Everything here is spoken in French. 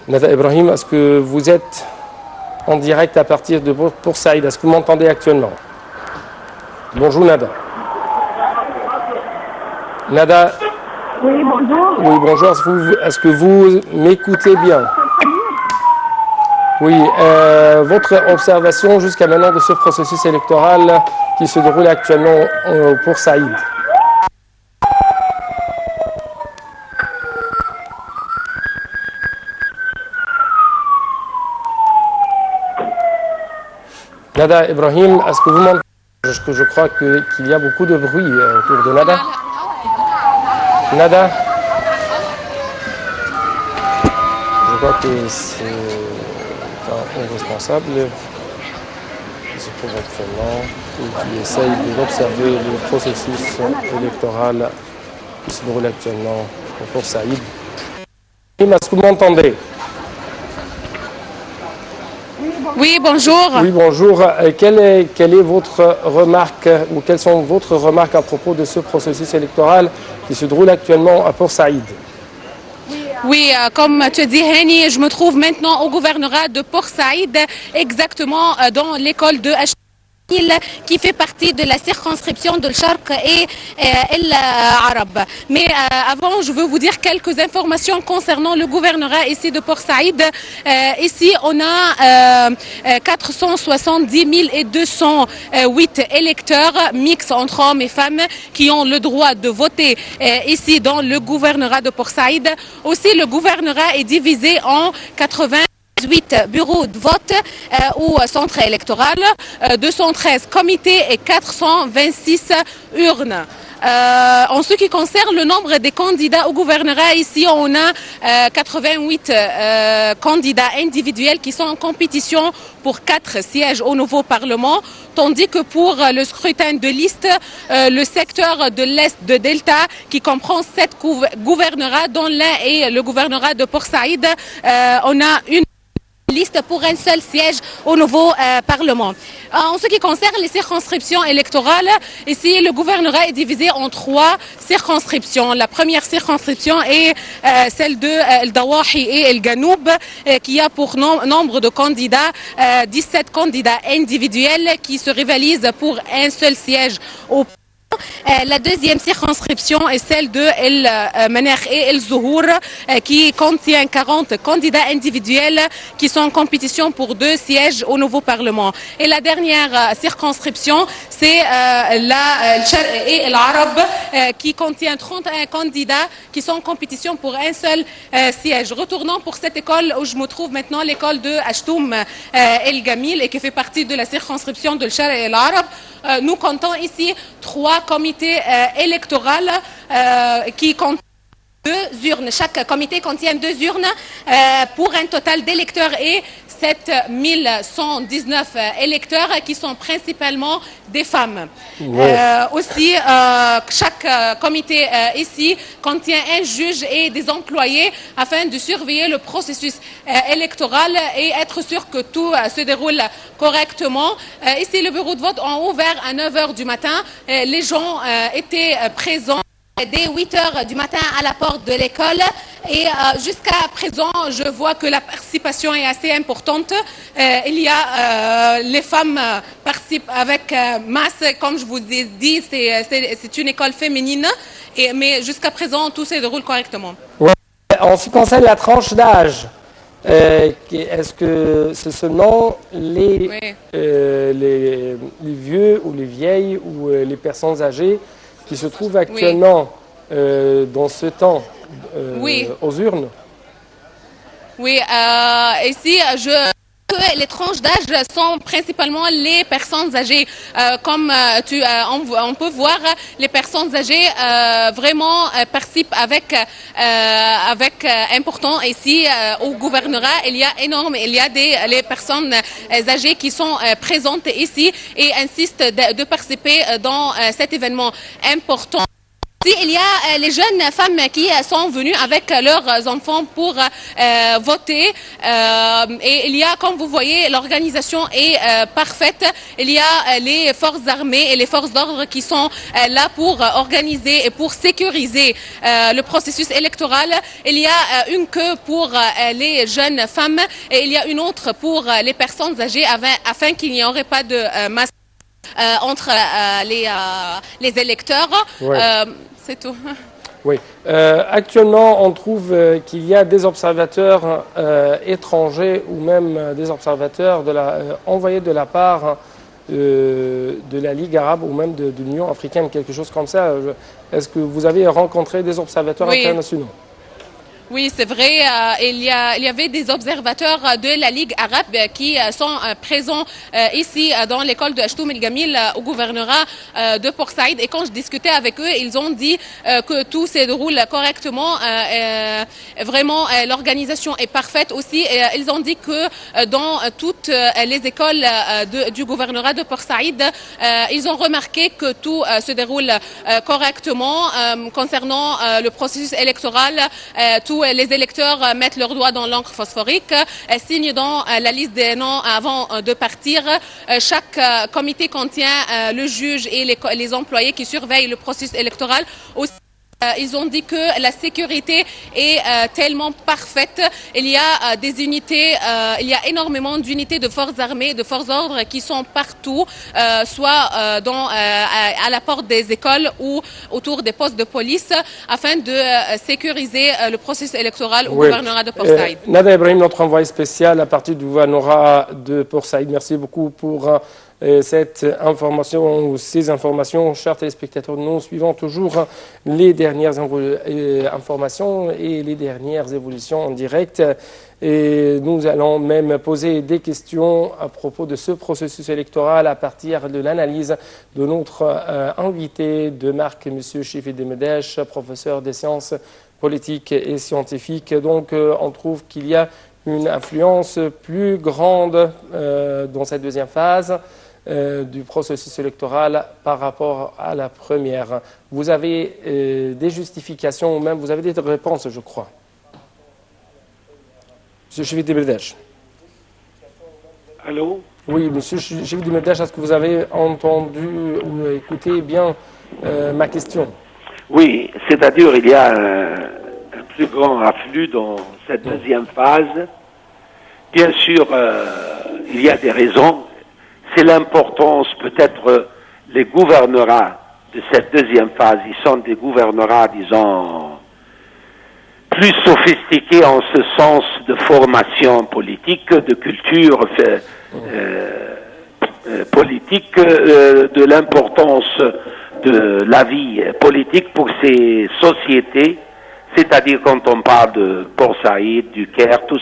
Nada Ibrahim, est-ce que vous êtes en direct à partir de Port Saïd? Est-ce que vous m'entendez actuellement? Bonjour Nada. Nada. Oui, bonjour. Oui, bonjour. Est-ce que vous m'écoutez bien? Oui, votre observation jusqu'à maintenant de ce processus électoral qui se déroule actuellement pour Saïd? Nada Ibrahim, est-ce que vous m'entendez? Je crois qu'il y a beaucoup de bruit autour de Nada. Nada? Je crois que c'est un responsable qui se trouve actuellement et qui essaye d'observer le processus électoral qui se déroule actuellement pour Saïd. Est-ce que vous m'entendez? Oui, bonjour. Oui, bonjour. Quelle est votre remarque ou quelles sont votre remarques à propos de ce processus électoral qui se déroule actuellement à Port Saïd? Oui, comme tu dis, Hani, je me trouve maintenant au gouvernorat de Port Saïd, exactement dans l'école de qui fait partie de la circonscription de Sharq et El Arab. Mais avant, je veux vous dire quelques informations concernant le gouvernorat ici de Port Saïd. Ici, on a 470 208 électeurs mixtes entre hommes et femmes qui ont le droit de voter ici dans le gouvernorat de Port Saïd. Aussi, le gouvernorat est divisé en 18 bureaux de vote ou centres électoraux, 213 comités et 426 urnes. En ce qui concerne le nombre des candidats au gouvernorat, ici on a 88 candidats individuels qui sont en compétition pour 4 sièges au nouveau Parlement, tandis que pour le scrutin de liste, le secteur de l'Est de Delta, qui comprend 7 gouvernorats, dont l'un est le gouvernorat de Port Saïd, on a une liste pour un seul siège au nouveau Parlement. En ce qui concerne les circonscriptions électorales, ici le gouvernorat est divisé en 3 circonscriptions. La première circonscription est celle de El Dawahi et El Ganoub, qui a pour nombre de candidats 17 candidats individuels qui se rivalisent pour un seul siège au Parlement. La deuxième circonscription est celle de El Maner et El Zouhour qui contient 40 candidats individuels qui sont en compétition pour 2 sièges au nouveau Parlement. Et la dernière circonscription, c'est la Sharq et El Arab qui contient 31 candidats qui sont en compétition pour un seul siège. Retournons pour cette école où je me trouve maintenant, l'école de Ashtoum El Gamil, et qui fait partie de la circonscription de Sharq et El Arab. Nous comptons ici 3 comités électoraux qui comptent 2 urnes. Chaque comité contient 2 urnes pour un total d'électeurs et 7119 électeurs qui sont principalement des femmes. Aussi, chaque comité ici contient un juge et des employés afin de surveiller le processus électoral et être sûr que tout se déroule correctement. Ici, le bureau de vote ont ouvert à 9 h du matin. Les gens étaient présents dès 8 h du matin à la porte de l'école et jusqu'à présent je vois que la participation est assez importante. Il y a les femmes participent avec masse, comme je vous ai dit, c'est une école féminine, mais jusqu'à présent tout se déroule correctement. Ouais. En ce qui concerne la tranche d'âge, est-ce que c'est seulement les vieux ou les vieilles ou les personnes âgées qui se trouvent actuellement dans ce temps aux urnes? Oui, ici, les tranches d'âge sont principalement les personnes âgées. Comme on peut voir, les personnes âgées vraiment participent avec important ici au gouvernorat. Il y a les personnes âgées qui sont présentes ici et insistent de participer dans cet événement important. Il y a les jeunes femmes qui sont venues avec leurs enfants pour voter. Et il y a, comme vous voyez, l'organisation est parfaite. Il y a les forces armées et les forces d'ordre qui sont là pour organiser et pour sécuriser le processus électoral. Il y a une queue pour les jeunes femmes et il y a une autre pour les personnes âgées afin qu'il n'y aurait pas de masse entre les électeurs. Ouais. C'est tout. Oui. Actuellement, on trouve qu'il y a des observateurs étrangers ou même des observateurs envoyés de la part de la Ligue arabe ou même de l'Union africaine, quelque chose comme ça. Est-ce que vous avez rencontré des observateurs internationaux? Oui, c'est vrai. Il y avait des observateurs de la Ligue arabe qui sont présents ici dans l'école de Achtoum El Gamil au gouvernorat de Port Saïd. Et quand je discutais avec eux, ils ont dit que tout se déroule correctement. Vraiment, l'organisation est parfaite aussi. Ils ont dit que dans toutes les écoles du gouvernorat de Port Saïd, ils ont remarqué que tout se déroule correctement concernant le processus électoral. Tous les électeurs mettent leurs doigts dans l'encre phosphorique, signent dans la liste des noms avant de partir. Chaque comité contient le juge et les employés qui surveillent le processus électoral. Aussi, ils ont dit que la sécurité est tellement parfaite. Il y a des unités, il y a énormément d'unités de forces armées, de forces d'ordre qui sont partout, soit à la porte des écoles ou autour des postes de police, afin de sécuriser le processus électoral au gouvernorat de Port Saïd. Nada Ibrahim, notre envoyé spécial à partir du gouvernorat de Port Saïd. Merci beaucoup pour cette information ou ces informations. Chers téléspectateurs, nous suivons toujours les dernières informations et les dernières évolutions en direct. Et nous allons même poser des questions à propos de ce processus électoral à partir de l'analyse de notre invité de marque, M. Chifi Demedesh, professeur des sciences politiques et scientifiques. Donc, on trouve qu'il y a une influence plus grande dans cette deuxième phase du processus électoral par rapport à la première. Vous avez des justifications ou même vous avez des réponses, je crois. Monsieur Chifi Demedesh. Allô? Oui, monsieur Chifi Demedesh, est-ce que vous avez entendu ou écouté bien ma question? Oui, c'est-à-dire il y a un plus grand afflux dans cette deuxième phase. Bien sûr, il y a des raisons. C'est l'importance, peut-être, les gouvernorats de cette deuxième phase. Ils sont des gouvernorats, disons, plus sophistiqués en ce sens de formation politique, de culture politique, de l'importance de la vie politique pour ces sociétés, c'est-à-dire quand on parle de Port Saïd, du Caire, tout